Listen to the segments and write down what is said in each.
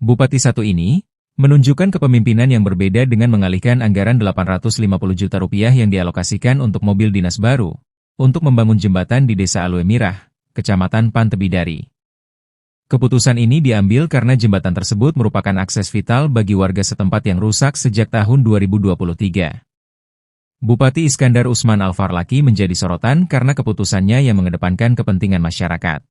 Bupati satu ini menunjukkan kepemimpinan yang berbeda dengan mengalihkan anggaran 850 juta rupiah yang dialokasikan untuk mobil dinas baru untuk membangun jembatan di Desa Alue Mirah, Kecamatan Pantebidari. Keputusan ini diambil karena jembatan tersebut merupakan akses vital bagi warga setempat yang rusak sejak tahun 2023. Bupati Iskandar Usman Al-Farlaki menjadi sorotan karena keputusannya yang mengedepankan kepentingan masyarakat.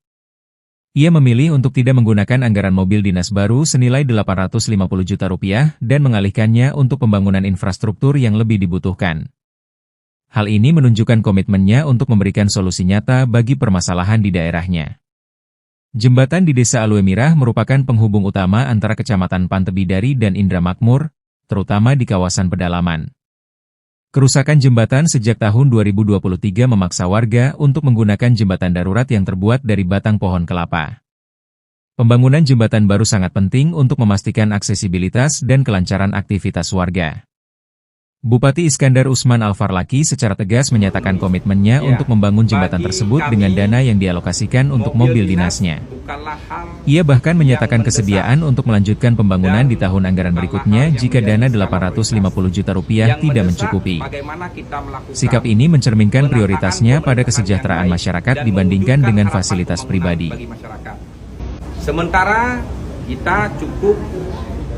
Ia memilih untuk tidak menggunakan anggaran mobil dinas baru senilai 850 juta rupiah dan mengalihkannya untuk pembangunan infrastruktur yang lebih dibutuhkan. Hal ini menunjukkan komitmennya untuk memberikan solusi nyata bagi permasalahan di daerahnya. Jembatan di Desa Alue Mirah merupakan penghubung utama antara Kecamatan Pantebidari dan Indramakmur, terutama di kawasan pedalaman. Kerusakan jembatan sejak tahun 2023 memaksa warga untuk menggunakan jembatan darurat yang terbuat dari batang pohon kelapa. Pembangunan jembatan baru sangat penting untuk memastikan aksesibilitas dan kelancaran aktivitas warga. Bupati Iskandar Usman Al-Farlaki secara tegas menyatakan komitmennya untuk membangun jembatan tersebut dengan dana yang dialokasikan untuk mobil dinasnya. Ia bahkan menyatakan kesediaan untuk melanjutkan pembangunan di tahun anggaran berikutnya jika dana 850 juta rupiah tidak mencukupi. Sikap ini mencerminkan prioritasnya pada kesejahteraan masyarakat dibandingkan dengan fasilitas pribadi. Sementara kita cukup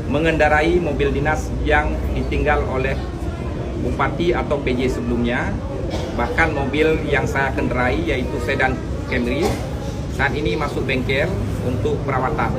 mengendarai mobil dinas yang ditinggal oleh Bupati atau PJ sebelumnya, bahkan mobil yang saya kendarai yaitu sedan Camry saat ini masuk bengkel untuk perawatan.